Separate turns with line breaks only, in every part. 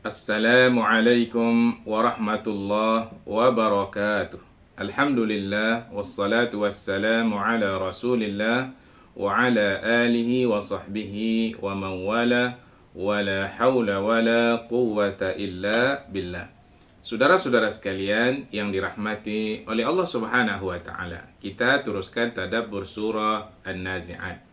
Assalamualaikum warahmatullahi wabarakatuh. Alhamdulillah wassalatu wassalamu ala Rasulillah wa ala alihi wa sahbihi wa man wala wa la haula wa la quwwata illa billah. Saudara-saudara sekalian yang dirahmati oleh Allah Subhanahu wa taala, kita teruskan tadabbur surah An-Nazi'at.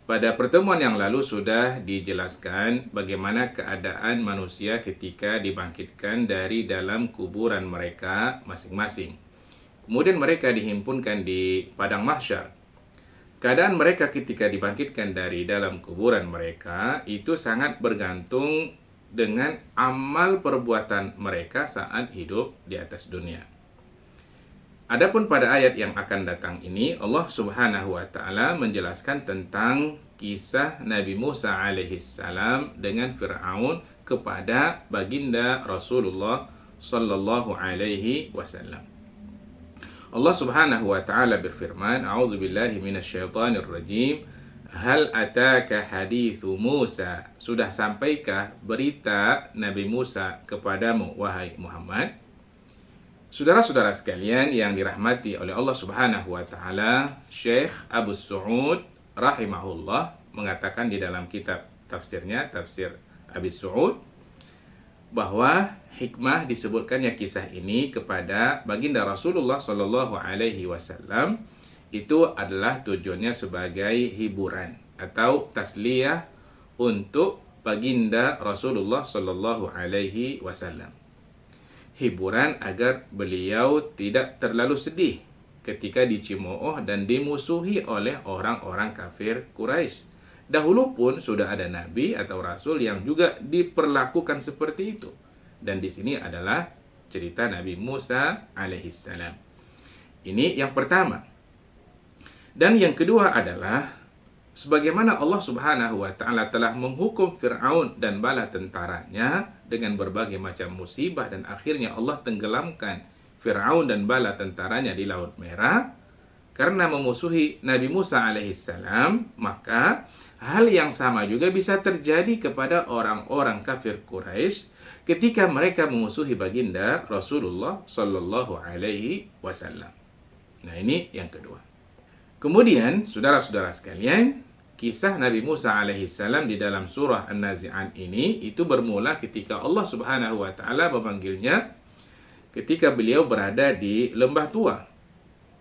Pada pertemuan yang lalu sudah dijelaskan bagaimana keadaan manusia ketika dibangkitkan dari dalam kuburan mereka masing-masing. Kemudian mereka dihimpunkan di padang mahsyar. Keadaan mereka ketika dibangkitkan dari dalam kuburan mereka itu sangat bergantung dengan amal perbuatan mereka saat hidup di atas dunia. Adapun pada ayat yang akan datang ini, Allah Subhanahu wa taala menjelaskan tentang kisah Nabi Musa alaihissalam dengan Fir'aun kepada baginda Rasulullah sallallahu alaihi wasallam. Allah Subhanahu wa taala berfirman, A'udzubillahi minasyaitonir rajim. Hal ataka hadithu Musa? Sudah sampaikah berita Nabi Musa kepadamu, wahai Muhammad? Saudara-saudara sekalian yang dirahmati oleh Allah Subhanahu wa taala, Syekh Abu Su'ud rahimahullah mengatakan di dalam kitab tafsirnya, Tafsir Abi Su'ud, bahwa hikmah disebutkannya kisah ini kepada baginda Rasulullah sallallahu alaihi wasallam itu adalah tujuannya sebagai hiburan atau tasliyah untuk baginda Rasulullah sallallahu alaihi wasallam. Hiburan agar beliau tidak terlalu sedih ketika dicemooh dan dimusuhi oleh orang-orang kafir Quraisy. Dahulu pun sudah ada nabi atau rasul yang juga diperlakukan seperti itu. Dan di sini adalah cerita Nabi Musa alaihissalam. Ini yang pertama. Dan yang kedua adalah sebagaimana Allah Subhanahu wa taala telah menghukum Fir'aun dan bala tentaranya dengan berbagai macam musibah dan akhirnya Allah tenggelamkan Fir'aun dan bala tentaranya di Laut Merah karena memusuhi Nabi Musa alaihissalam, maka hal yang sama juga bisa terjadi kepada orang-orang kafir Quraisy ketika mereka memusuhi baginda Rasulullah sallallahu alaihi wasallam. Nah, ini yang kedua. Kemudian, saudara-saudara sekalian, kisah Nabi Musa alaihissalam di dalam surah An-Nazi'at ini itu bermula ketika Allah Subhanahu wa taala memanggilnya ketika beliau berada di lembah tua.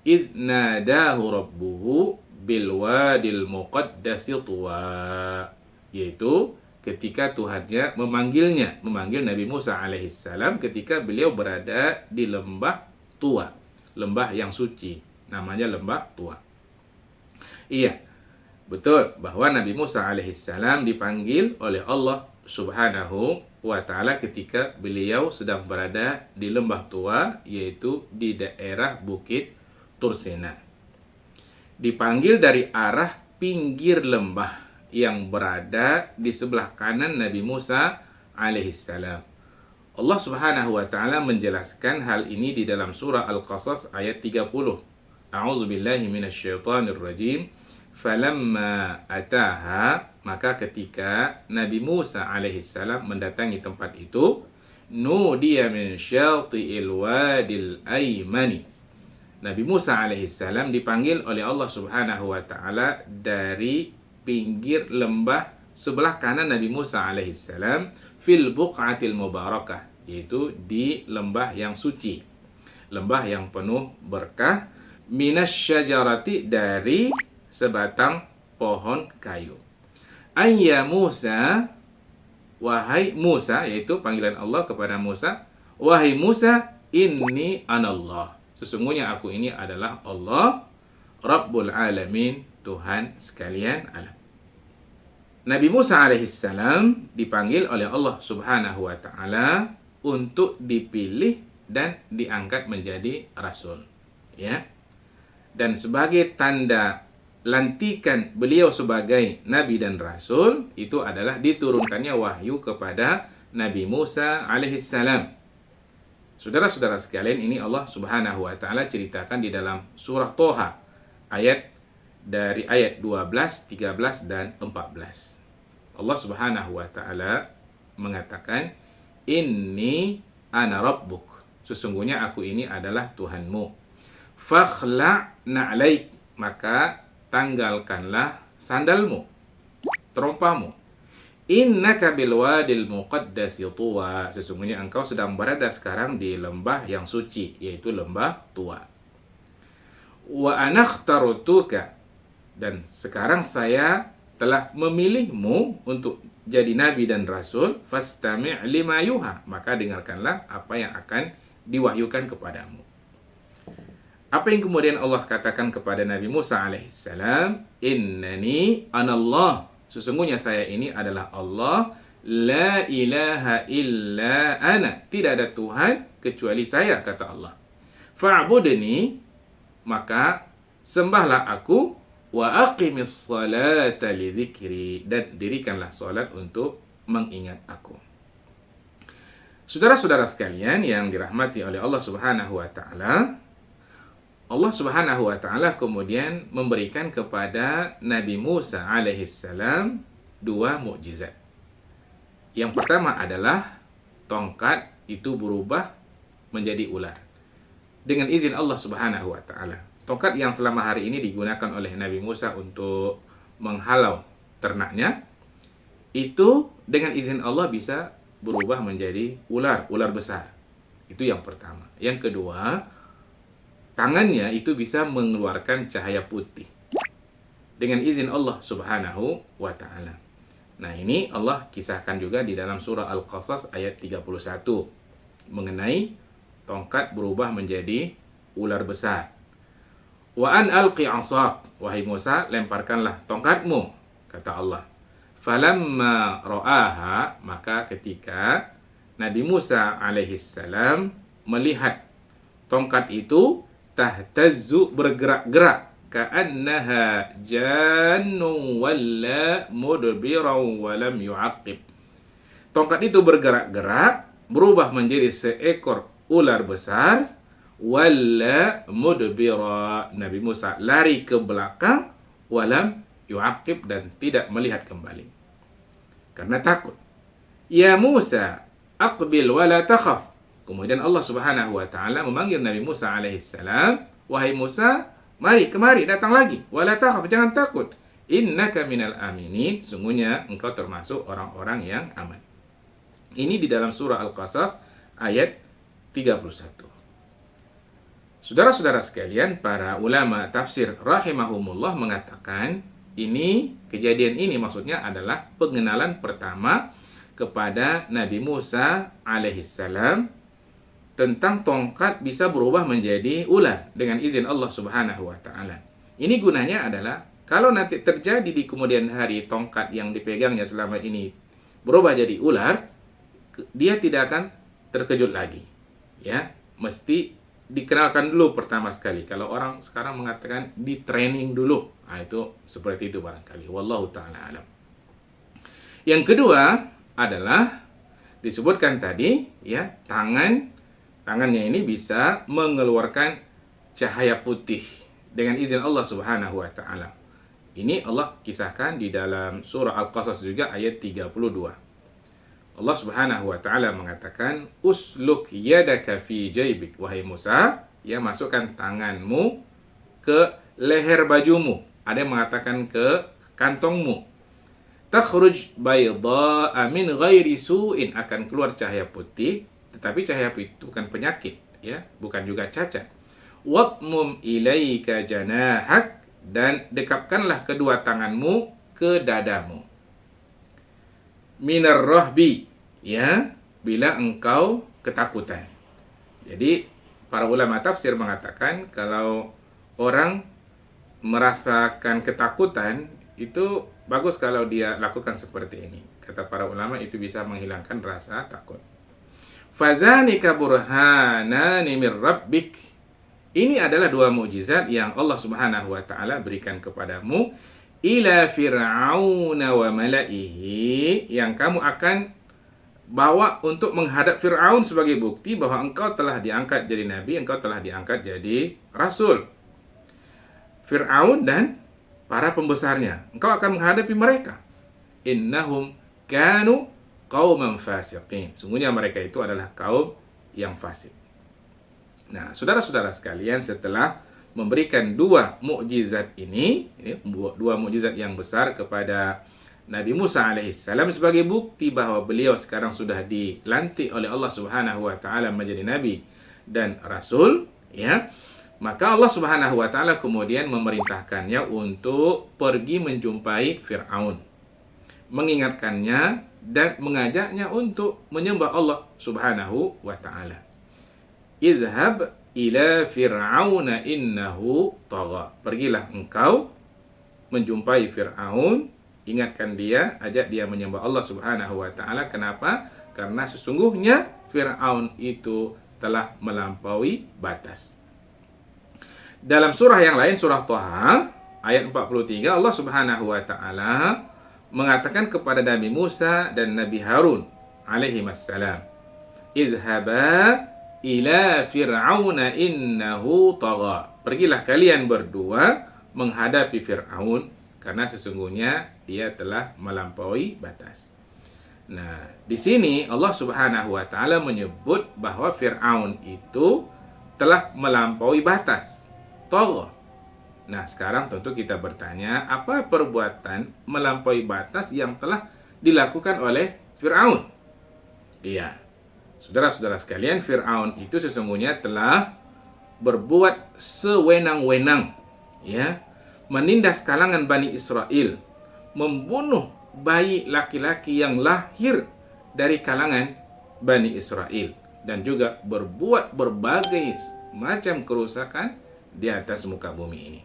Idz nadahu rabbuhu bil wadil muqaddasi tuwa, yaitu ketika Tuhannya memanggil Nabi Musa alaihissalam ketika beliau berada di lembah tua, lembah yang suci, namanya lembah tua. Iya, betul bahwa Nabi Musa alaihissalam dipanggil oleh Allah Subhanahu wa taala ketika beliau sedang berada di lembah tua, yaitu di daerah Bukit Tursena. Dipanggil dari arah pinggir lembah yang berada di sebelah kanan Nabi Musa alaihissalam. Allah Subhanahu wa taala menjelaskan hal ini di dalam surah Al-Qasas ayat 30. A'udzubillahi minasyaitonir rajim. Falamma ataha, maka ketika Nabi Musa alaihissalam mendatangi tempat itu, nudiya min syati'il wadil aymani. Nabi Musa alaihissalam dipanggil oleh Allah Subhanahu wa taala dari pinggir lembah sebelah kanan Nabi Musa alaihissalam fil buq'atil mubarakah, yaitu di lembah yang suci, lembah yang penuh berkah, minasyajarati, dari sebatang pohon kayu. Ayya Musa, wahai Musa, yaitu panggilan Allah kepada Musa, wahai Musa, inni anallah, sesungguhnya aku ini adalah Allah, Rabbul Alamin, Tuhan sekalian alam. Nabi Musa alaihissalam dipanggil oleh Allah Subhanahu wa taala untuk dipilih dan diangkat menjadi rasul, ya. Dan sebagai tanda lantikan beliau sebagai nabi dan rasul itu adalah diturunkannya wahyu kepada Nabi Musa alaihissalam. Saudara-saudara sekalian, ini Allah Subhanahu wa taala ceritakan di dalam surah Toha dari ayat 12, 13 dan 14. Allah Subhanahu wa taala mengatakan, inni ana rabbuk. Sesungguhnya aku ini adalah Tuhanmu. Fakhla' na'laik, maka tanggalkanlah sandalmu, terompamu. Innaka bil wadil muqaddasi tuwa. Sesungguhnya engkau sedang berada sekarang di lembah yang suci, yaitu lembah Tuwa. Wa anakhtarutuka, dan sekarang saya telah memilihmu untuk jadi nabi dan rasul. Fastami' lima yuha, maka dengarkanlah apa yang akan diwahyukan kepadamu. Apa yang kemudian Allah katakan kepada Nabi Musa alaihissalam? Innani anallah, sesungguhnya saya ini adalah Allah. La ilaha illa ana, tidak ada Tuhan kecuali saya, kata Allah. Fa'budni, maka sembahlah aku. Wa aqimis salata li dzikri, dan dirikanlah salat untuk mengingat aku. Saudara-saudara sekalian yang dirahmati oleh Allah Subhanahu wa taala, Allah Subhanahu wa taala kemudian memberikan kepada Nabi Musa alaihissalam dua mukjizat. Yang pertama adalah tongkat itu berubah menjadi ular dengan izin Allah Subhanahu wa taala. Tongkat yang selama hari ini digunakan oleh Nabi Musa untuk menghalau ternaknya, itu dengan izin Allah bisa berubah menjadi ular besar. Itu yang pertama. Yang kedua, tangannya itu bisa mengeluarkan cahaya putih dengan izin Allah Subhanahu wa taala. Nah, ini Allah kisahkan juga di dalam surah Al-Qasas ayat 31 mengenai tongkat berubah menjadi ular besar. Wa an alqi 'asak, wahai Musa, lemparkanlah tongkatmu, kata Allah. Falamma ra'aha, maka ketika Nabi Musa alaihissalam melihat tongkat itu, tahtazzu, bergerak-gerak, ka'annaha jannun walla mudbiran wa lam yu'aqib. Tongkat itu bergerak-gerak, berubah menjadi seekor ular besar, walla mudbira, Nabi Musa lari ke belakang, walam yu'aqib, dan tidak melihat kembali karena takut. Ya Musa aqbil wala takhaf. Kemudian Allah Subhanahu wa taala memanggil Nabi Musa alaihissalam, wahai Musa, mari kemari, datang lagi, wala takhaf, jangan takut, innaka minal aminin, sungguhnya engkau termasuk orang-orang yang aman. Ini di dalam surah Al-Qasas ayat 31. Saudara-saudara sekalian, para ulama tafsir rahimahumullah mengatakan kejadian ini maksudnya adalah pengenalan pertama kepada Nabi Musa alaihissalam tentang tongkat bisa berubah menjadi ular dengan izin Allah Subhanahu wa taala. Ini gunanya adalah kalau nanti terjadi di kemudian hari tongkat yang dipegangnya selama ini berubah jadi ular, dia tidak akan terkejut lagi. Ya, mesti dikenalkan dulu pertama sekali. Kalau orang sekarang mengatakan di training dulu, nah itu seperti itu barangkali. Wallahu ta'ala alam. Yang kedua adalah disebutkan tadi, ya, tangannya ini bisa mengeluarkan cahaya putih dengan izin Allah Subhanahu wa taala. Ini Allah kisahkan di dalam surah Al-Qasas juga ayat 32. Allah Subhanahu wa taala mengatakan, usluk yadaka fi jaybik, wahai Musa, ya, masukkan tanganmu ke leher bajumu. Ada yang mengatakan ke kantongmu. Takhruj bayda'a min ghairi su'in, akan keluar cahaya putih, tetapi cahaya putih itu bukan penyakit, ya, bukan juga cacat. Wadmum ilaika janahak, dan dekapkanlah kedua tanganmu ke dadamu. Minar rahbi, ya, bila engkau ketakutan. Jadi para ulama tafsir mengatakan kalau orang merasakan ketakutan itu bagus kalau dia lakukan seperti ini. Kata para ulama, itu bisa menghilangkan rasa takut. Fadzanika burhanani mir rabbik. Ini adalah dua mukjizat yang Allah Subhanahu wa taala berikan kepadamu, ila fir'auna wa mala'ihi, yang kamu akan bawa untuk menghadap Fir'aun sebagai bukti bahwa engkau telah diangkat jadi nabi, engkau telah diangkat jadi rasul. Fir'aun dan para pembesarnya, engkau akan menghadapi mereka. Innahum kanu qauman fasiqin. Sungguhnya mereka itu adalah kaum yang fasik. Nah, saudara-saudara sekalian, setelah memberikan dua mukjizat ini, dua mukjizat yang besar kepada Nabi Musa alaihissalam sebagai bukti bahwa beliau sekarang sudah dilantik oleh Allah Subhanahu wa taala menjadi nabi dan rasul, ya. Maka Allah Subhanahu wa taala kemudian memerintahkannya untuk pergi menjumpai Firaun, mengingatkannya dan mengajaknya untuk menyembah Allah Subhanahu wa taala. Idhab ila fir'auna innahu tagha. Pergilah engkau menjumpai Firaun, ingatkan dia, ajak dia menyembah Allah Subhanahu wa taala. Kenapa? Karena sesungguhnya Firaun itu telah melampaui batas. Dalam surah yang lain, surah Thaha ayat 43, Allah Subhanahu wa taala mengatakan kepada Nabi Musa dan Nabi Harun alaihi wassalam, idhaba ila fir'auna innahu tagha. Pergilah kalian berdua menghadapi Firaun karena sesungguhnya dia telah melampaui batas. Nah, di sini Allah Subhanahu wa taala menyebut bahwa Firaun itu telah melampaui batas. Tagha. Nah, sekarang tentu kita bertanya, apa perbuatan melampaui batas yang telah dilakukan oleh Firaun? Iya. Saudara-saudara sekalian, Firaun itu sesungguhnya telah berbuat sewenang-wenang, ya, menindas kalangan Bani Israel, membunuh bayi laki-laki yang lahir dari kalangan Bani Israel, dan juga berbuat berbagai macam kerusakan di atas muka bumi ini.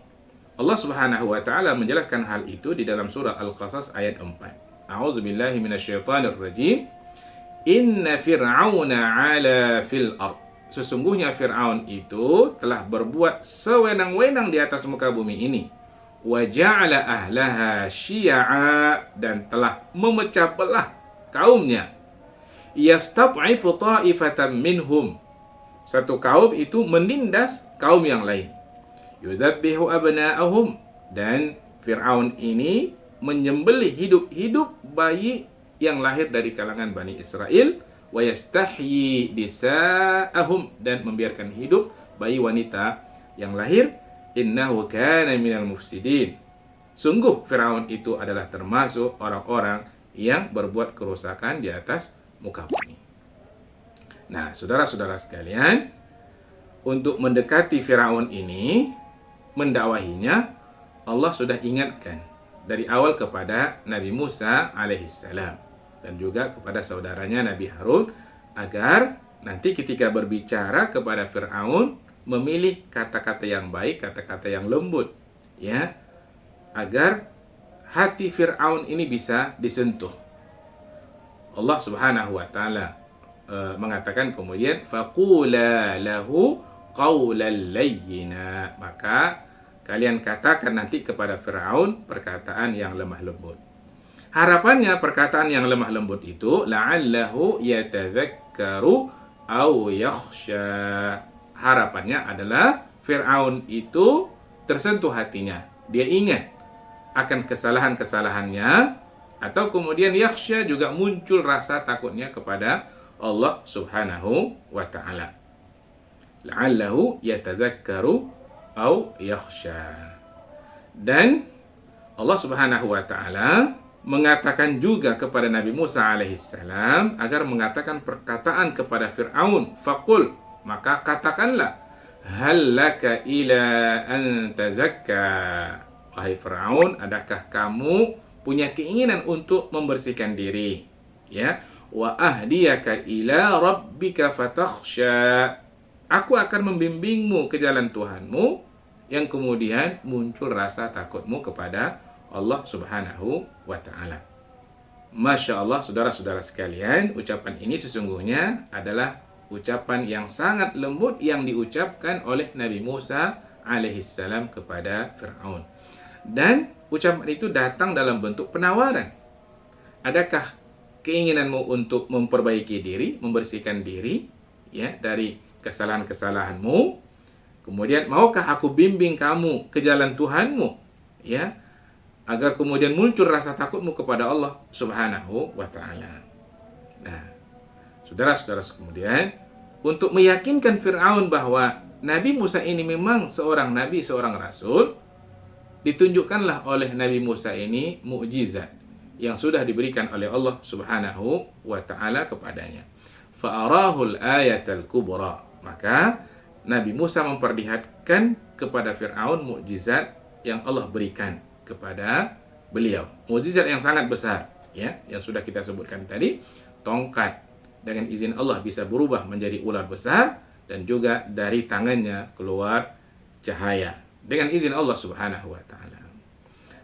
Allah Subhanahu wa taala menjelaskan hal itu di dalam surah Al-Qasas ayat 4. A'udzubillahi minasyaitonirrajim. Inna fir'auna 'ala fil ard. Sesungguhnya Firaun itu telah berbuat sewenang-wenang di atas muka bumi ini. Wa ja'ala ahlaha syi'a, dan telah memecah belah kaumnya. Yastat'ifu ta'ifatan minhum. Satu kaum itu menindas kaum yang lain. Yudhabbihu abna'ahum, dan Firaun ini menyembelih hidup-hidup bayi yang lahir dari kalangan Bani Israel, wa yastahyi nisa'ahum, dan membiarkan hidup bayi wanita yang lahir. Innahu kana minal mufsidin. Sungguh Firaun itu adalah termasuk orang-orang yang berbuat kerusakan di atas muka bumi. Nah, saudara-saudara sekalian, untuk mendekati Firaun ini, mendakwahinya, Allah sudah ingatkan dari awal kepada Nabi Musa alaihissalam dan juga kepada saudaranya Nabi Harun, agar nanti ketika berbicara kepada Firaun memilih kata-kata yang baik, kata-kata yang lembut, ya, agar hati Firaun ini bisa disentuh. Allah Subhanahu wa taala mengatakan kemudian, faqula lahu qawlan layyina, maka kalian katakan nanti kepada Firaun perkataan yang lemah lembut. Harapannya perkataan yang lemah lembut itu la'allahu yatadzakkaru aw yakhsha. Harapannya adalah Firaun itu tersentuh hatinya, dia ingat akan kesalahan-kesalahannya, atau kemudian yakhsha, juga muncul rasa takutnya kepada Allah Subhanahu wa taala. La'allahu yatadzakkaru aw yakhsha. Dan Allah Subhanahu wa taala mengatakan juga kepada Nabi Musa alaihissalam agar mengatakan perkataan kepada Firaun, faqul, maka katakanlah, hal laka ila an tazakka. Wahai Firaun, adakah kamu punya keinginan untuk membersihkan diri, ya, wa ahdiyaka ila rabbika fatakhsha. Aku akan membimbingmu ke jalan Tuhanmu, yang kemudian muncul rasa takutmu kepada Allah Subhanahu wa ta'ala. Masya Allah, saudara-saudara sekalian, ucapan ini sesungguhnya adalah ucapan yang sangat lembut yang diucapkan oleh Nabi Musa alaihissalam kepada Firaun. Dan ucapan itu datang dalam bentuk penawaran. Adakah keinginanmu untuk memperbaiki diri, membersihkan diri, ya, dari kesalahan-kesalahanmu? Kemudian, maukah aku bimbing kamu ke jalan Tuhanmu, ya, agar kemudian muncul rasa takutmu kepada Allah Subhanahu wa ta'ala. Nah, saudara-saudara kemudian, untuk meyakinkan Fir'aun bahwa Nabi Musa ini memang seorang nabi, seorang rasul, ditunjukkanlah oleh Nabi Musa ini mukjizat yang sudah diberikan oleh Allah Subhanahu wa taala kepadanya. Fa'arahul ayatal kubra. Maka Nabi Musa memperlihatkan kepada Fir'aun mukjizat yang Allah berikan kepada beliau. Mukjizat yang sangat besar, ya, yang sudah kita sebutkan tadi. Tongkat dengan izin Allah bisa berubah menjadi ular besar, dan juga dari tangannya keluar cahaya dengan izin Allah Subhanahu wa taala.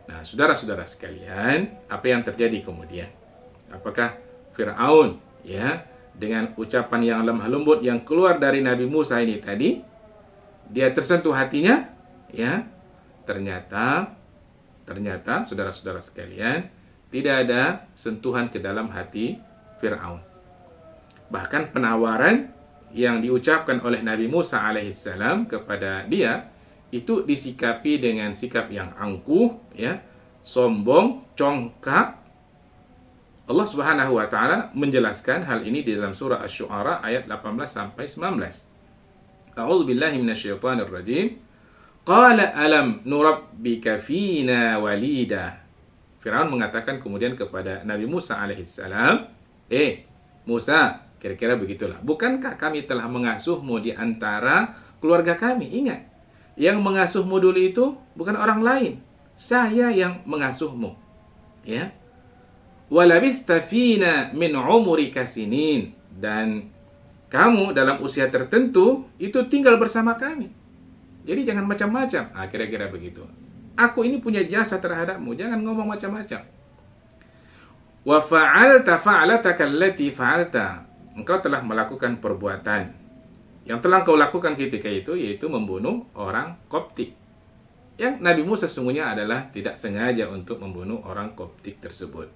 Nah, saudara-saudara sekalian, apa yang terjadi kemudian? Apakah Firaun, ya, dengan ucapan yang lemah lembut yang keluar dari Nabi Musa ini tadi, dia tersentuh hatinya? Ya, ternyata saudara-saudara sekalian, tidak ada sentuhan ke dalam hati Firaun. Bahkan penawaran yang diucapkan oleh Nabi Musa alaihissalam kepada dia itu disikapi dengan sikap yang angkuh, ya, sombong, congkak. Allah Subhanahu wa taala menjelaskan hal ini di dalam surah Asy-Syu'ara ayat 18 sampai 19. A'udzu billahi minasyaitonir rajim. Qala alam nurabbika fina walida. Firaun mengatakan kemudian kepada Nabi Musa alaihissalam, Musa, kira-kira begitulah. Bukankah kami telah mengasuhmu di antara keluarga kami? Ingat, yang mengasuhmu dulu itu bukan orang lain. Saya yang mengasuhmu. Ya. Walabista fina min umurika sinin. Dan kamu dalam usia tertentu itu tinggal bersama kami. Jadi jangan macam-macam. Kira-kira begitu. Aku ini punya jasa terhadapmu. Jangan ngomong macam-macam. Wa fa'alta fa'alataka allati fa'alta. Engkau telah melakukan perbuatan yang telah kau lakukan ketika itu, yaitu membunuh orang Koptik. Yang Nabi Musa sesungguhnya adalah tidak sengaja untuk membunuh orang Koptik tersebut.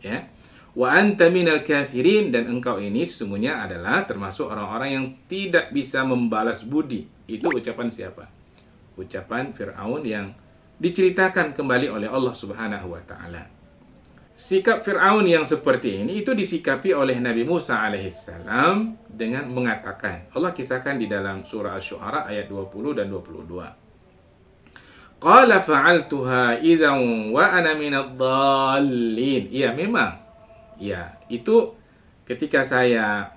Ya. Wa anta minal kafirin, dan engkau ini sesungguhnya adalah termasuk orang-orang yang tidak bisa membalas budi. Itu ucapan siapa? Ucapan Fir'aun yang diceritakan kembali oleh Allah Subhanahu wa taala. Sikap Fir'aun yang seperti ini itu disikapi oleh Nabi Musa alaihissalam dengan mengatakan, Allah kisahkan di dalam surah Asy-Syu'ara ayat 20 dan 22. Qala fa'altuha idzan wa ana minadh dhallin. Iya, memang. Ya, itu ketika saya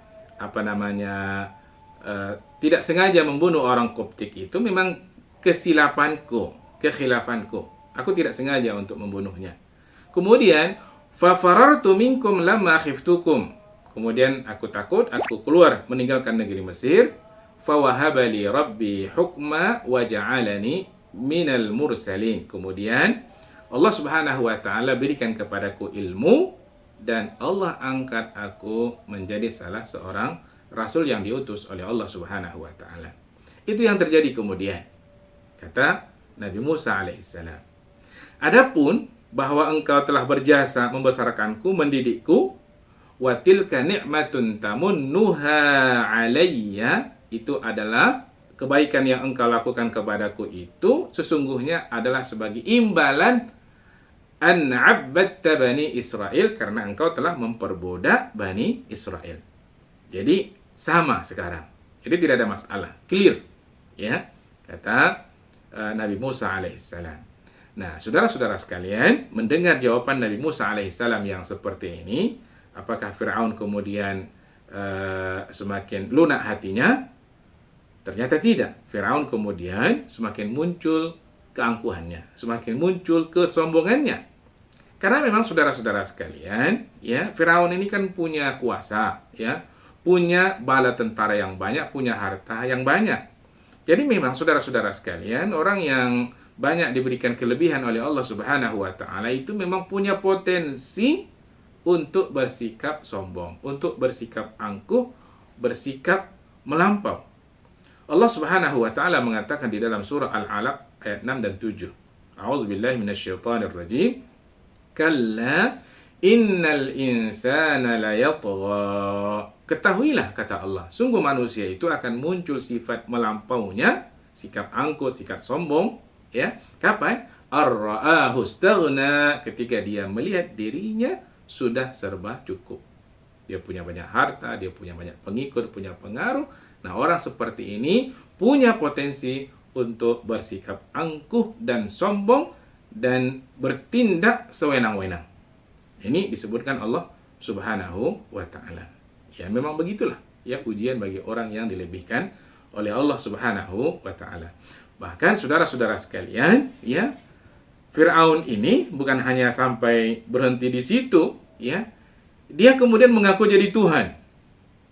tidak sengaja membunuh orang Koptik itu memang kesilapanku, kekhilafanku. Aku tidak sengaja untuk membunuhnya. Kemudian fafarartu minkum lamma khiftukum. Kemudian aku takut, aku keluar meninggalkan negeri Mesir. Fawahabali rabbi hukma wa ja'alani minal mursalin. Kemudian Allah Subhanahu wa taala berikan kepadaku ilmu, dan Allah angkat aku menjadi salah seorang rasul yang diutus oleh Allah Subhanahu wa taala. Itu yang terjadi kemudian, kata Nabi Musa alaihissalam. Adapun bahwa engkau telah berjasa membesarkanku, mendidikku, wa tilka ni'matun tamunnuha alayya, itu adalah kebaikan yang engkau lakukan kepadaku itu sesungguhnya adalah sebagai imbalan an 'abadta bani Israel, karena engkau telah memperbudak Bani Israel. Jadi sama sekarang. Jadi tidak ada masalah. Clear. Ya, kata Nabi Musa alaihissalam. Nah, saudara-saudara sekalian, mendengar jawaban Nabi Musa alaihissalam yang seperti ini, apakah Fir'aun kemudian semakin lunak hatinya? Ternyata tidak. Fir'aun kemudian semakin muncul keangkuhannya, semakin muncul kesombongannya. Karena memang saudara-saudara sekalian, ya, Fir'aun ini kan punya kuasa, ya, punya bala tentara yang banyak, punya harta yang banyak. Jadi memang saudara-saudara sekalian, orang yang banyak diberikan kelebihan oleh Allah Subhanahu wa taala itu memang punya potensi untuk bersikap sombong, untuk bersikap angkuh, bersikap melampau. Allah Subhanahu wa taala mengatakan di dalam surah Al-Alaq ayat 6 dan 7. A'udzubillahi minasyaitonir rajim. Kalla innal insana layatgha. Ketahuilah, kata Allah, sungguh manusia itu akan muncul sifat melampaunya, sikap angkuh, sikap sombong, ya. Kapan? Ar-ra'ahu istaghna, ketika dia melihat dirinya sudah serba cukup. Dia punya banyak harta, dia punya banyak pengikut, punya pengaruh. Nah, orang seperti ini punya potensi untuk bersikap angkuh dan sombong dan bertindak sewenang-wenang. Ini disebutkan Allah Subhanahu wa taala. Ya, memang begitulah ya ujian bagi orang yang dilebihkan oleh Allah Subhanahu wa taala. Bahkan saudara-saudara sekalian, ya, Firaun ini bukan hanya sampai berhenti di situ, ya. Dia kemudian mengaku jadi Tuhan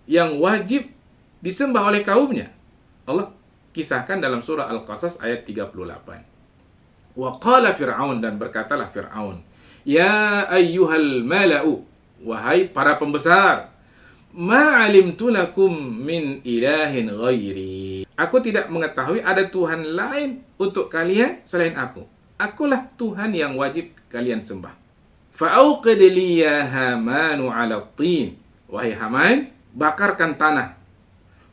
yang wajib disembah oleh kaumnya. Allah kisahkan dalam surah Al-Qasas ayat 38. Wa qala Fir'aun, dan berkatalah Fir'aun, ya ayyuhal mala'u, wahai para pembesar, ma'alimtu lakum min ilahin ghairi. Aku tidak mengetahui ada Tuhan lain untuk kalian selain aku. Akulah Tuhan yang wajib kalian sembah. Fa'auqid li ya Hamanu 'ala tin. Wahai Haman, bakarkan tanah.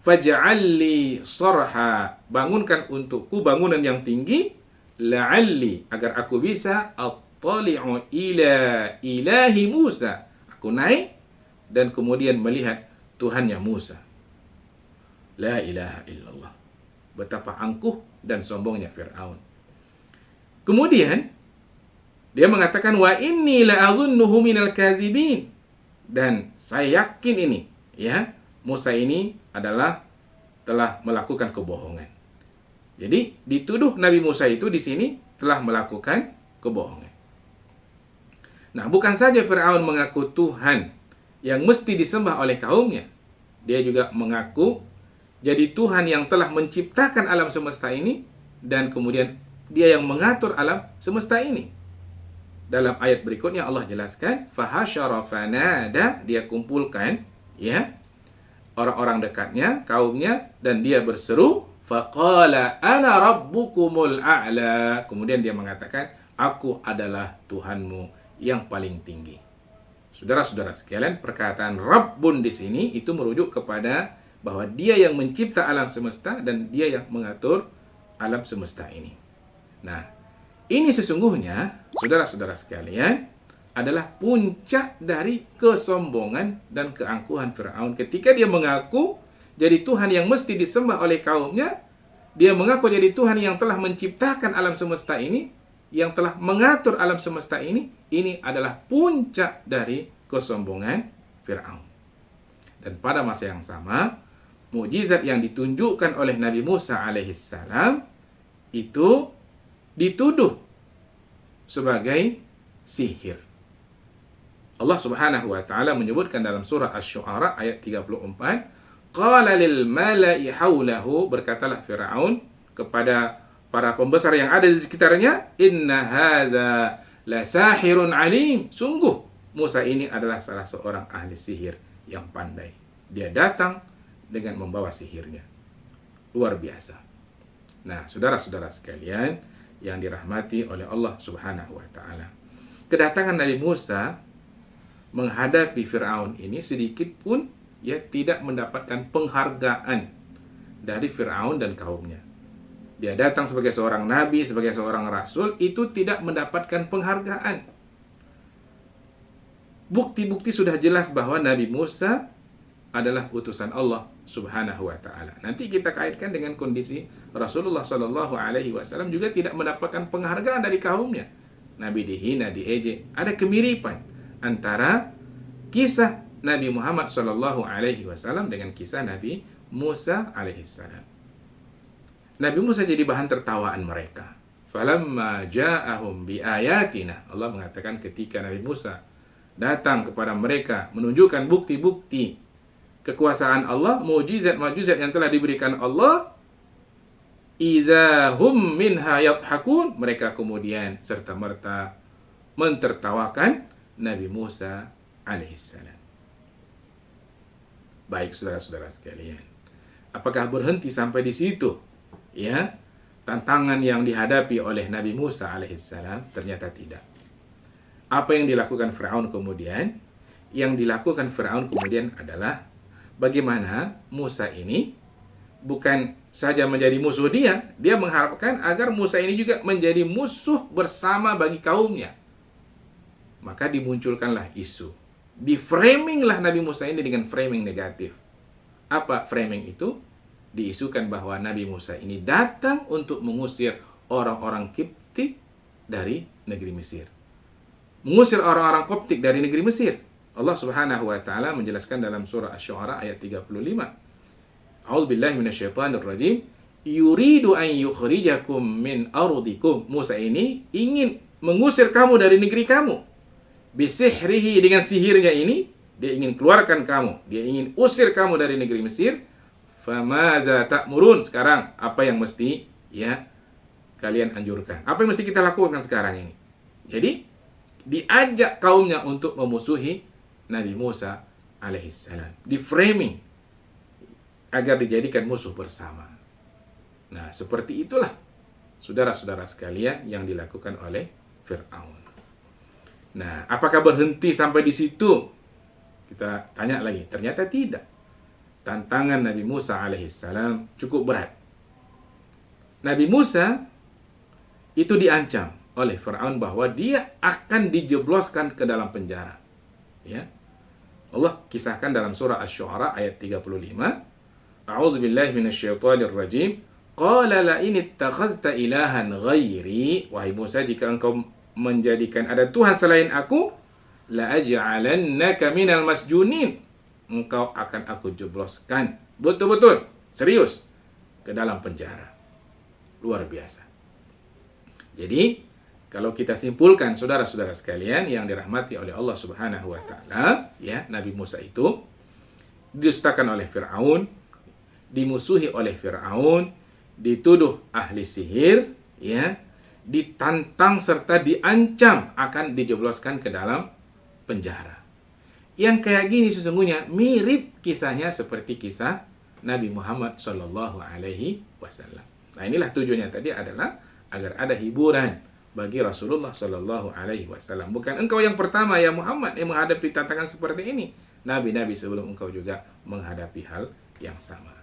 Faj'al li sarha, bangunkan untukku bangunan yang tinggi, la'alli, agar aku bisa attali'u ila ilahi Musa. Aku naik dan kemudian melihat Tuhannya Musa. La ilaha illallah. Betapa angkuh dan sombongnya Fir'aun. Kemudian dia mengatakan, wa inni la'azunnuhu minal kadzibin. Dan saya yakin ini, ya, Musa ini telah melakukan kebohongan. Jadi dituduh Nabi Musa itu di sini telah melakukan kebohongan. Nah, bukan saja Firaun mengaku Tuhan yang mesti disembah oleh kaumnya, dia juga mengaku jadi Tuhan yang telah menciptakan alam semesta ini dan kemudian dia yang mengatur alam semesta ini. Dalam ayat berikutnya Allah jelaskan, fahasyara fanada, dia kumpulkan, ya, orang-orang dekatnya, kaumnya, dan dia berseru, faqala ana rabbukumul a'la. Kemudian dia mengatakan, aku adalah Tuhanmu yang paling tinggi. Saudara-saudara sekalian, perkataan Rabbun di sini itu merujuk kepada bahwa dia yang mencipta alam semesta dan dia yang mengatur alam semesta ini. Nah, ini sesungguhnya, saudara-saudara sekalian, adalah puncak dari kesombongan dan keangkuhan Firaun. Ketika dia mengaku jadi Tuhan yang mesti disembah oleh kaumnya, dia mengaku jadi Tuhan yang telah menciptakan alam semesta ini, yang telah mengatur alam semesta ini adalah puncak dari kesombongan Firaun. Dan pada masa yang sama, mukjizat yang ditunjukkan oleh Nabi Musa alaihissalam itu dituduh sebagai sihir. Allah Subhanahu wa taala menyebutkan dalam surah Asy-Syu'ara ayat 34, qala lil mala'i haulahu, berkatalah Firaun kepada para pembesar yang ada di sekitarnya, inna hadza la sahirun alim, sungguh Musa ini adalah salah seorang ahli sihir yang pandai. Dia datang dengan membawa sihirnya. Luar biasa. Nah, saudara-saudara sekalian yang dirahmati oleh Allah Subhanahu wa taala, kedatangan Nabi Musa menghadapi Firaun ini sedikit pun ya tidak mendapatkan penghargaan dari Firaun dan kaumnya. Dia datang sebagai seorang nabi, sebagai seorang rasul, itu tidak mendapatkan penghargaan. Bukti-bukti sudah jelas bahwa Nabi Musa adalah utusan Allah Subhanahu wa taala. Nanti kita kaitkan dengan kondisi Rasulullah Shallallahu alaihi wasallam juga tidak mendapatkan penghargaan dari kaumnya. Nabi dihina, diejek. Ada kemiripan antara kisah Nabi Muhammad Shallallahu alaihi wasallam dengan kisah Nabi Musa alaihissalam. Nabi Musa jadi bahan tertawaan mereka. Falamma ja'ahum biayatina, Allah mengatakan ketika Nabi Musa datang kepada mereka menunjukkan bukti-bukti kekuasaan Allah, mukjizat-mukjizat yang telah diberikan Allah, idza hum minha yadhakun, mereka kemudian serta-merta mentertawakan Nabi Musa alaihissalam. Baik saudara-saudara sekalian, apakah berhenti sampai di situ? Ya, tantangan yang dihadapi oleh Nabi Musa alaihissalam? Ternyata tidak. Apa yang dilakukan Firaun kemudian? Yang dilakukan Firaun kemudian adalah bagaimana Musa ini bukan saja menjadi musuh dia mengharapkan agar Musa ini juga menjadi musuh bersama bagi kaumnya. Maka dimunculkanlah isu. Di framinglah Nabi Musa ini dengan framing negatif. Apa framing itu? Diisukan bahwa Nabi Musa ini datang untuk mengusir orang-orang Kiptik dari negeri Mesir. Mengusir orang-orang Koptik dari negeri Mesir. Allah Subhanahu wa taala menjelaskan dalam surah Asy-Syu'ara ayat 35. A'udzubillahi minasyaitonir rajim. Yuridu an yukhrijakum min ardikum. Musa ini ingin mengusir kamu dari negeri kamu. Bisihrihi, dengan sihirnya ini dia ingin keluarkan kamu, dia ingin usir kamu dari negeri Mesir. Famadza ta'murun? Sekarang apa yang mesti kalian anjurkan? Apa yang mesti kita lakukan sekarang ini? Jadi diajak kaumnya untuk memusuhi Nabi Musa alaihissalam. Di framing agar dijadikan musuh bersama. Nah, seperti itulah saudara-saudara sekalian yang dilakukan oleh Fir'aun. Nah, apakah berhenti sampai di situ? Kita tanya lagi. Ternyata tidak. Tantangan Nabi Musa alaihissalam cukup berat. Nabi Musa itu diancam oleh Fir'aun bahwa dia akan dijebloskan ke dalam penjara. Ya. Allah kisahkan dalam surah Asy-Syu'ara ayat 35. A'udzubillahi minasyaitonir rajim. Qala la in ittakhadhta ilahan ghairi, wahai Musa, jika engkau menjadikan ada Tuhan selain aku, la aj'alannaka minal masjunin. Engkau akan aku jebloskan betul-betul serius ke dalam penjara. Luar biasa. Jadi kalau kita simpulkan saudara-saudara sekalian yang dirahmati oleh Allah Subhanahu wa taala, Nabi Musa itu didustakan oleh Firaun, dimusuhi oleh Firaun, dituduh ahli sihir, ditantang serta diancam akan dijebloskan ke dalam penjara. Yang kayak gini sesungguhnya mirip kisahnya seperti kisah Nabi Muhammad Shallallahu Alaihi Wasallam. Nah, inilah tujuannya tadi adalah agar ada hiburan bagi Rasulullah Shallallahu Alaihi Wasallam. Bukan engkau yang pertama ya Muhammad yang menghadapi tantangan seperti ini. Nabi-nabi sebelum engkau juga menghadapi hal yang sama.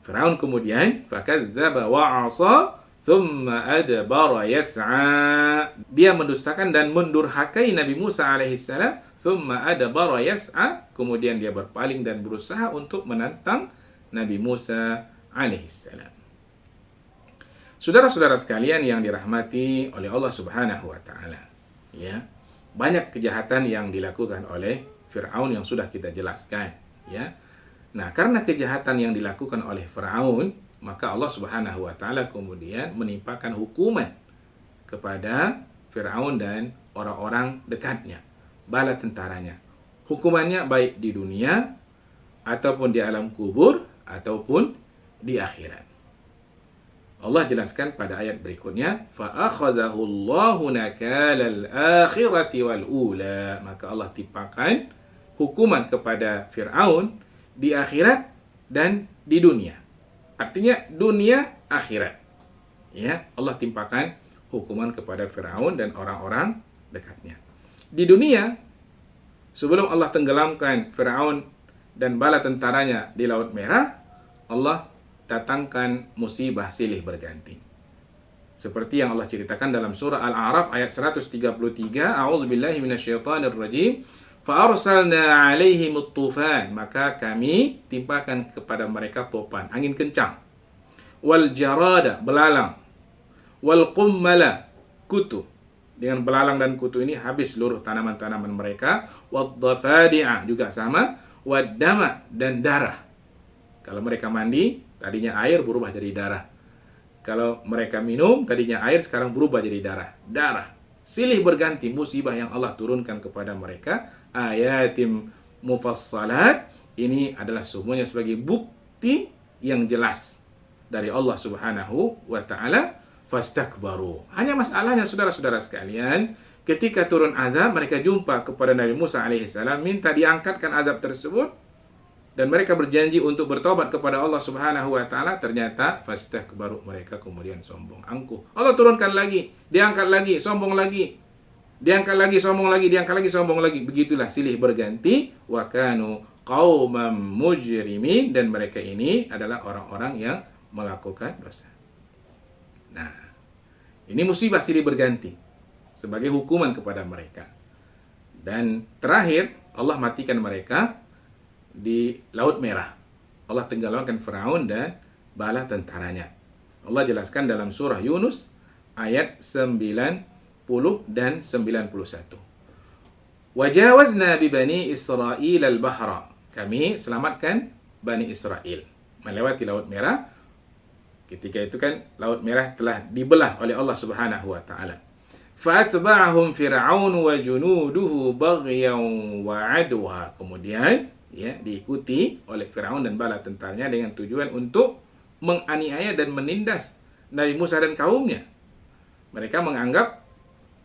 Firaun kemudian fakadzdzaba wa 'asa thumma adbara yas'a. Dia mendustakan dan mendurhakai Nabi Musa alaihissalam. Thumma adbara yas'a. Kemudian dia berpaling dan berusaha untuk menantang Nabi Musa alaihissalam. Saudara-saudara sekalian yang dirahmati oleh Allah Subhanahu wa taala. Banyak kejahatan yang dilakukan oleh Firaun yang sudah kita jelaskan, Nah, karena kejahatan yang dilakukan oleh Firaun, maka Allah Subhanahu wa taala kemudian menimpakan hukuman kepada Firaun dan orang-orang dekatnya, bala tentaranya. Hukumannya baik di dunia ataupun di alam kubur ataupun di akhirat. Allah jelaskan pada ayat berikutnya, fa akhadhahu Allahu nakalal akhirati wal ula. Maka Allah timpakan hukuman kepada Firaun di akhirat dan di dunia. Artinya dunia akhirat. Allah timpakan hukuman kepada Firaun dan orang-orang dekatnya. Di dunia, sebelum Allah tenggelamkan Firaun dan bala tentaranya di Laut Merah, Allah datangkan musibah silih berganti. Seperti yang Allah ceritakan dalam surah Al-A'raf ayat 133, A'udzubillahi minasyaitonir rajim. Fa'arsalna 'alaihimut tufan, maka kami timpakan kepada mereka tufan, angin kencang. Wal jarada, belalang. Wal qummala, kutu. Dengan belalang dan kutu ini habis seluruh tanaman-tanaman mereka. Wad dhafadi'a, juga sama. Wad dama, dan darah. Kalau mereka mandi, tadinya air berubah jadi darah. Kalau mereka minum, tadinya air sekarang berubah jadi darah. Darah. Silih berganti musibah yang Allah turunkan kepada mereka. Ayatim mufassalat. Ini adalah semuanya sebagai bukti yang jelas dari Allah Subhanahu wa ta'ala. Fastakbaru. Hanya masalahnya saudara-saudara sekalian, ketika turun azab, mereka jumpa kepada Nabi Musa alaihissalam, minta diangkatkan azab tersebut, dan mereka berjanji untuk bertobat kepada Allah Subhanahu wa taala. Ternyata fastakbaru, mereka kemudian sombong, angkuh. Allah turunkan lagi, diangkat lagi, sombong lagi. Diangkat lagi, sombong lagi, diangkat lagi, sombong lagi. Begitulah silih berganti. Wa kanu qauman mujrimin, dan mereka ini adalah orang-orang yang melakukan dosa. Nah, ini musibah silih berganti sebagai hukuman kepada mereka. Dan terakhir Allah matikan mereka di Laut Merah. Allah tenggelamkan Firaun dan bala tentaranya. Allah jelaskan dalam surah Yunus ayat 90 dan 91. Wajawazna bi Bani Israil al-bahra. Kami selamatkan Bani Israel melewati Laut Merah. Ketika itu kan Laut Merah telah dibelah oleh Allah Subhanahu wa taala. Fa'atba'ahum Fir'aun wa junuduhu baghyan wa 'adwa. Kemudian ya diikuti oleh Firaun dan bala tentaranya dengan tujuan untuk menganiaya dan menindas Nabi Musa dan kaumnya. Mereka menganggap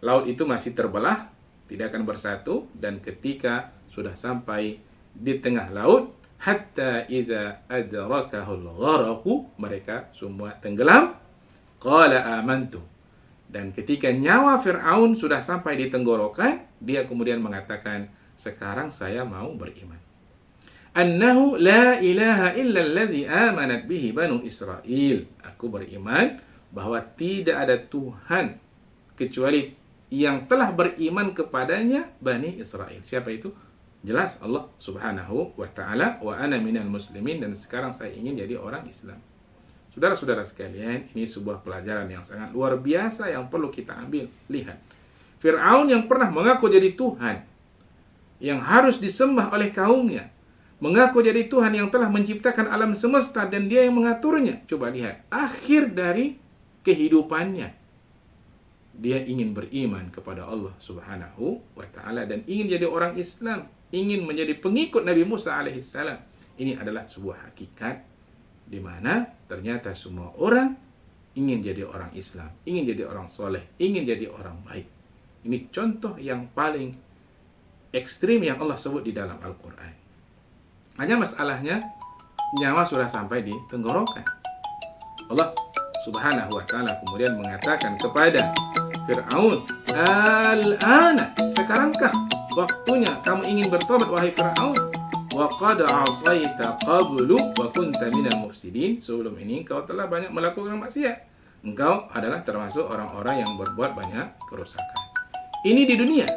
laut itu masih terbelah, tidak akan bersatu, dan ketika sudah sampai di tengah laut, hatta idza adrakahul gharaqu, mereka semua tenggelam. Qala amantu. Dan ketika nyawa Fir'aun sudah sampai di tenggorokan, dia kemudian mengatakan, sekarang saya mau beriman. Annahu la ilaha illa alladhi amanat bihi banu Israel. Aku beriman bahwa tidak ada Tuhan kecuali yang telah beriman kepadanya Bani Israel. Siapa itu? Jelas Allah Subhanahu wa ta'ala. Wa ana minal muslimin. Dan sekarang saya ingin jadi orang Islam. Saudara-saudara sekalian, ini sebuah pelajaran yang sangat luar biasa yang perlu kita ambil. Lihat, Fir'aun yang pernah mengaku jadi Tuhan, yang harus disembah oleh kaumnya, mengaku jadi Tuhan yang telah menciptakan alam semesta dan dia yang mengaturnya. Coba lihat, akhir dari kehidupannya, dia ingin beriman kepada Allah Subhanahu wa ta'ala dan ingin jadi orang Islam, ingin menjadi pengikut Nabi Musa alaihissalam. Ini adalah sebuah hakikat di mana ternyata semua orang ingin jadi orang Islam, ingin jadi orang soleh, ingin jadi orang baik. Ini contoh yang paling ekstrim yang Allah sebut di dalam Al-Quran. Hanya masalahnya nyawa sudah sampai di tenggorokan. Allah Subhanahu wa ta'ala kemudian mengatakan kepada Fir'aun, al-ana, sekarangkah waktunya kamu ingin bertobat wahai Fir'aun? Wa qad 'asaita qablu wa kunta minal mufsidin. Sebelum ini engkau telah banyak melakukan maksiat. Engkau adalah termasuk orang-orang yang berbuat banyak kerusakan. Ini di dunia.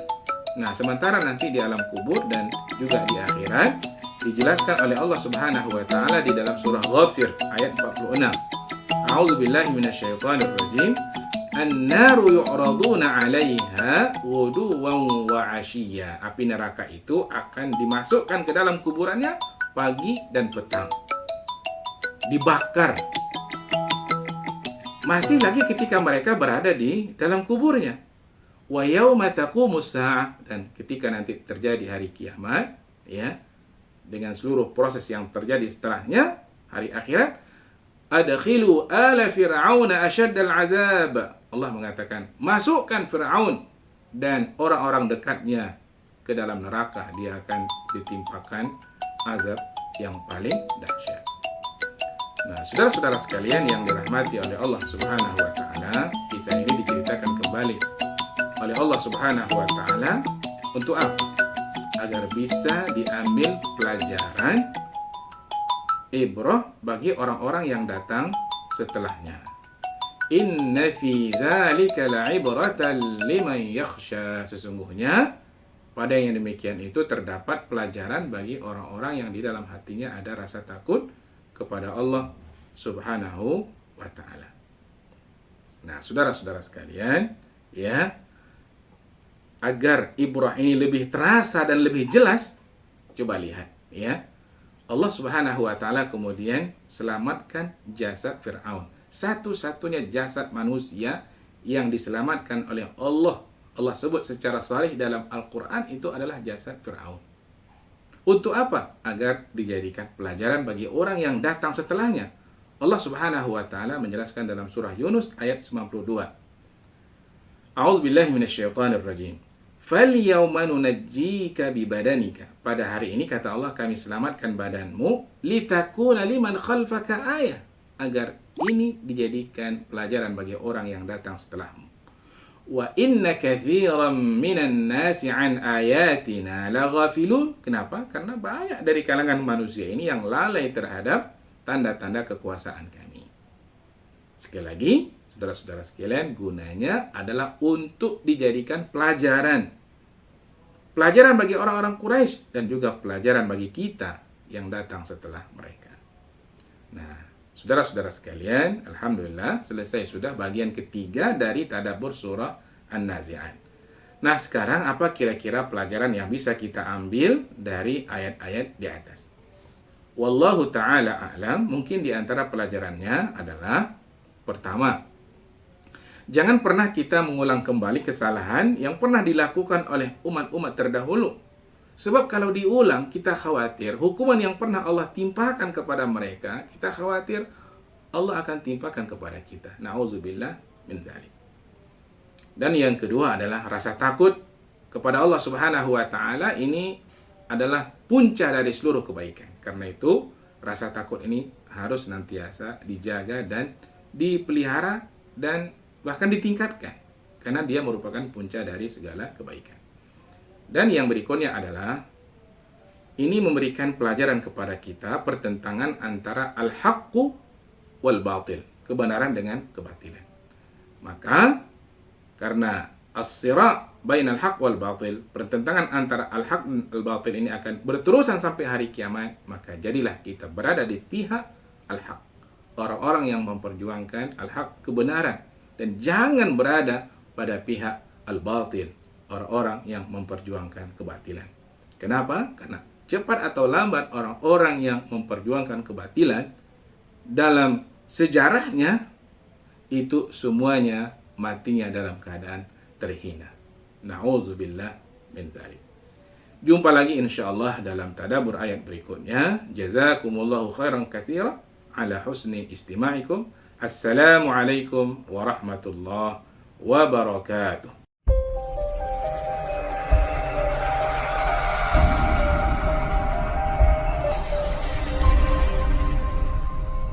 Nah, sementara nanti di alam kubur dan juga di akhirat dijelaskan oleh Allah Subhanahu wa taala di dalam surah Ghafir ayat 46. A'udzu billahi minasyaitonir rajim. An-naru yu'raduna 'alaiha ghuduwan wa 'ashiyya. Api neraka itu akan dimasukkan ke dalam kuburannya pagi dan petang. Dibakar. Masih lagi ketika mereka berada di dalam kuburnya. Wa yauma taqumus saa'ah, dan ketika nanti terjadi hari kiamat, ya, dengan seluruh proses yang terjadi setelahnya, hari akhirat, adkhilu ala fir'auna asyaddal 'adzab. Allah mengatakan, masukkan Fir'aun dan orang-orang dekatnya ke dalam neraka. Dia akan ditimpakan azab yang paling dahsyat. Nah, saudara-saudara sekalian yang dirahmati oleh Allah Subhanahu wa ta'ala, kisah ini diceritakan kembali oleh Allah Subhanahu wa ta'ala untuk apa? Agar bisa diambil pelajaran ibrah bagi orang-orang yang datang setelahnya. Inna fi dzalika la'ibratan liman yakhsha. Sesungguhnya pada yang demikian itu terdapat pelajaran bagi orang-orang yang di dalam hatinya ada rasa takut kepada Allah Subhanahu wa ta'ala. Nah, saudara-saudara sekalian, ya, agar ibrah ini lebih terasa dan lebih jelas, coba lihat, ya. Allah Subhanahu wa ta'ala kemudian selamatkan jasad Fir'aun. Satu-satunya jasad manusia yang diselamatkan oleh Allah. Allah sebut secara sharih dalam Al-Quran itu adalah jasad Fir'aun. Untuk apa? Agar dijadikan pelajaran bagi orang yang datang setelahnya. Allah Subhanahu wa ta'ala menjelaskan dalam surah Yunus ayat 92. A'udzubillahi minasyaitonir rajim. Falyawma nunajjika bibadanika. Pada hari ini kata Allah kami selamatkan badanmu litakuna liman khalfaka ayah, agar ini dijadikan pelajaran bagi orang yang datang setelahmu. Wa inna katsiran minan nasi an ayatina laghafilun. Kenapa? Karena banyak dari kalangan manusia ini yang lalai terhadap tanda-tanda kekuasaan kami. Sekali lagi, saudara-saudara sekalian, gunanya adalah untuk dijadikan pelajaran. pelajaran bagi orang-orang Quraisy dan juga pelajaran bagi kita yang datang setelah mereka. Nah, saudara-saudara sekalian, alhamdulillah selesai sudah bagian ketiga dari tadabbur surah An-Nazi'at. Nah, sekarang apa kira-kira pelajaran yang bisa kita ambil dari ayat-ayat di atas? Wallahu ta'ala a'lam, mungkin di antara pelajarannya adalah pertama, jangan pernah kita mengulang kembali kesalahan yang pernah dilakukan oleh umat-umat terdahulu. Sebab kalau diulang, kita khawatir hukuman yang pernah Allah timpakan kepada mereka, kita khawatir Allah akan timpakan kepada kita. Na'udzubillah min dzalik. Dan yang kedua adalah rasa takut kepada Allah Subhanahu wa taala. Ini adalah puncak dari seluruh kebaikan. Karena itu, rasa takut ini harus senantiasa dijaga dan dipelihara dan bahkan ditingkatkan. Karena dia merupakan puncak dari segala kebaikan. Dan yang berikutnya adalah ini memberikan pelajaran kepada kita pertentangan antara al-haqqu wal batil, kebenaran dengan kebatilan. Maka karena as-sira' bainal haqq wal batil, pertentangan antara al-haq dan al-batil ini akan berterusan sampai hari kiamat, maka jadilah kita berada di pihak al-haq, orang-orang yang memperjuangkan al-haq, kebenaran, dan jangan berada pada pihak al-batil, orang-orang yang memperjuangkan kebatilan. Kenapa? Karena cepat atau lambat orang-orang yang memperjuangkan kebatilan dalam sejarahnya itu semuanya matinya dalam keadaan terhina. Na'udzubillah min dzalik. Jumpa lagi insyaallah dalam tadabbur ayat berikutnya. Jazakumullahu khairan katsira ala husni istima'ikum. Assalamualaikum warahmatullahi wabarakatuh.